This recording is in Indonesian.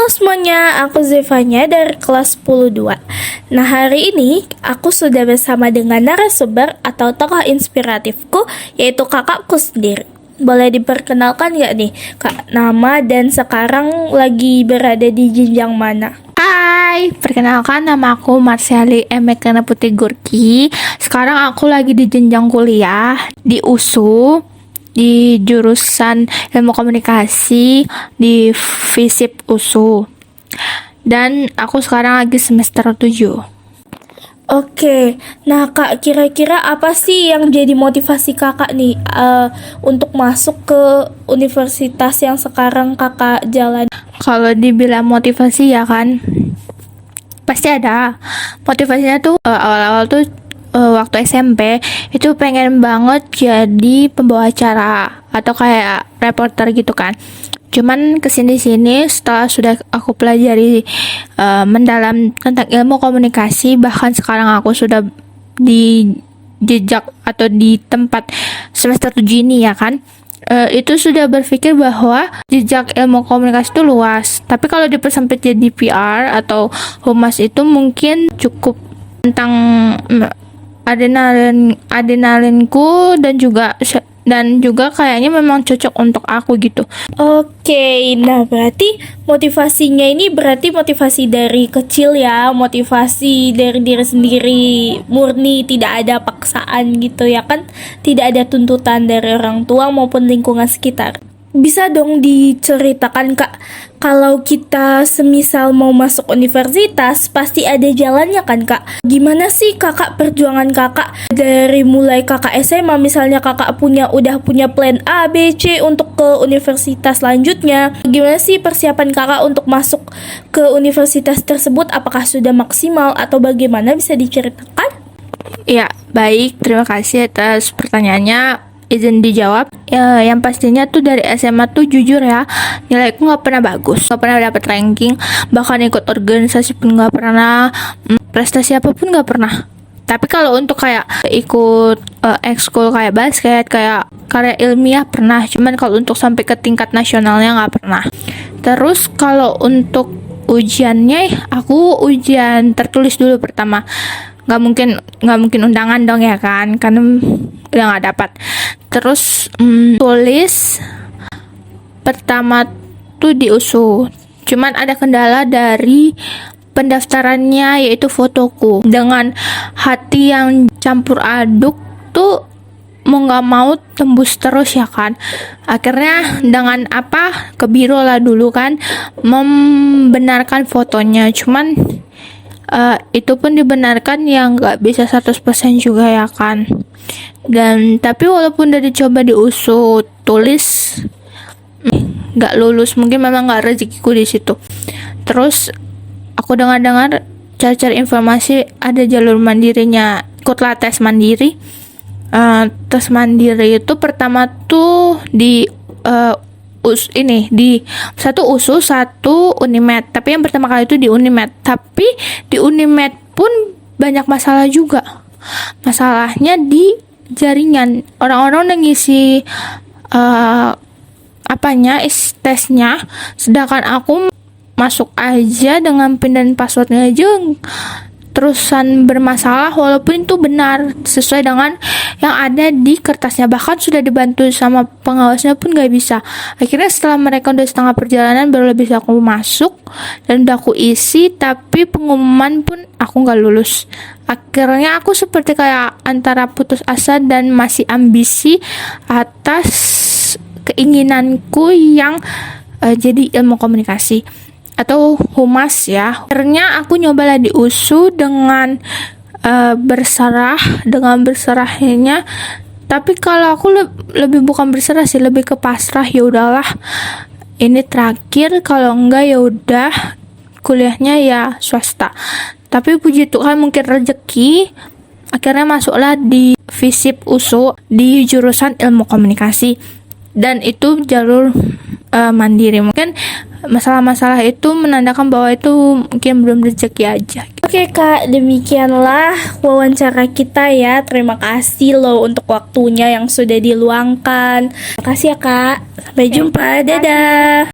semuanya, aku Zevanya dari kelas 10-2. Nah, hari ini aku sudah bersama dengan narasumber atau tokoh inspiratifku, yaitu kakakku sendiri. Boleh diperkenalkan nggak nih, Kak? Nama dan sekarang lagi berada di jenjang mana? Hai, perkenalkan nama aku Marsyali Emekana Putih Gurki. Sekarang aku lagi di jenjang kuliah di USU, di jurusan Ilmu Komunikasi di FISIP USU. Dan aku sekarang lagi semester 7. Oke, nah Kak, kira-kira apa sih yang jadi motivasi kakak nih untuk masuk ke universitas yang sekarang kakak jalan? Kalau dibilang motivasi ya kan, pasti ada. Motivasinya tuh awal-awal tuh waktu SMP itu pengen banget jadi pembawa acara atau kayak reporter gitu kan. Cuman kesini-sini setelah sudah aku pelajari mendalam tentang ilmu komunikasi, bahkan sekarang aku sudah di jejak atau di tempat semester 7 ini ya kan, itu sudah berpikir bahwa jejak ilmu komunikasi itu luas. Tapi kalau dipersempit jadi PR atau humas itu mungkin cukup tentang adrenalinku dan juga kayaknya memang cocok untuk aku gitu. Oke, nah berarti motivasinya ini berarti motivasi dari kecil ya, motivasi dari diri sendiri, murni, tidak ada paksaan gitu ya kan, tidak ada tuntutan dari orang tua maupun lingkungan sekitar. Bisa dong diceritakan Kak, kalau kita semisal mau masuk universitas pasti ada jalannya kan Kak? Gimana sih kakak perjuangan kakak dari mulai kakak SMA, misalnya kakak udah punya plan A, B, C untuk ke universitas selanjutnya. Gimana sih persiapan kakak untuk masuk ke universitas tersebut? Apakah sudah maksimal atau bagaimana, bisa diceritakan? Ya, baik, terima kasih atas pertanyaannya. Izin dijawab. Ya, yang pastinya tuh dari SMA tuh jujur ya, nilaiku nggak pernah bagus, nggak pernah dapat ranking, bahkan ikut organisasi pun nggak pernah, prestasi apapun nggak pernah. Tapi kalau untuk kayak ikut ekskul kayak basket, kayak karya ilmiah pernah. Cuman kalau untuk sampai ke tingkat nasionalnya nggak pernah. Terus kalau untuk ujiannya, aku ujian tertulis dulu pertama. Nggak mungkin undangan dong ya kan, karena udah nggak dapat. Terus tulis pertama tuh di USU. Cuman ada kendala dari pendaftarannya, yaitu fotoku. Dengan hati yang campur aduk tuh, mau nggak mau tembus terus ya kan. Akhirnya dengan ke biro lah dulu kan, membenarkan fotonya. Cuman itu pun dibenarkan yang nggak bisa 100% juga ya kan. Dan tapi walaupun udah dicoba di USU tulis, nggak lulus, mungkin memang nggak rezekiku di situ. Terus aku dengar cari-cari informasi ada jalur mandirinya, ikutlah tes mandiri. Tes mandiri itu pertama tuh di di satu USU, satu Unimed. Tapi yang pertama kali itu di Unimed. Tapi di Unimed pun banyak masalah juga. Masalahnya di jaringan. Orang-orang udah ngisi tesnya, sedangkan aku masuk aja dengan PIN dan passwordnya aja terusan bermasalah, walaupun itu benar sesuai dengan yang ada di kertasnya. Bahkan sudah dibantu sama pengawasnya pun gak bisa. Akhirnya setelah mereka udah setengah perjalanan baru bisa aku masuk dan udah aku isi, tapi pengumuman pun aku gak lulus. Akhirnya aku seperti kayak antara putus asa dan masih ambisi atas keinginanku yang jadi ilmu komunikasi atau humas ya. Akhirnya aku nyobalah di USU dengan berserahnya. Tapi kalau aku lebih bukan berserah sih, lebih ke pasrah. Ya udahlah, ini terakhir, kalau enggak ya udah kuliahnya ya swasta. Tapi puji Tuhan mungkin rezeki, akhirnya masuklah di FISIP USU di jurusan ilmu komunikasi, dan itu jalur mandiri. Mungkin masalah-masalah itu menandakan bahwa itu mungkin belum rezeki aja. Oke Kak, demikianlah wawancara kita ya. Terima kasih loh untuk waktunya yang sudah diluangkan. Terima kasih ya Kak. Sampai jumpa. Dadah.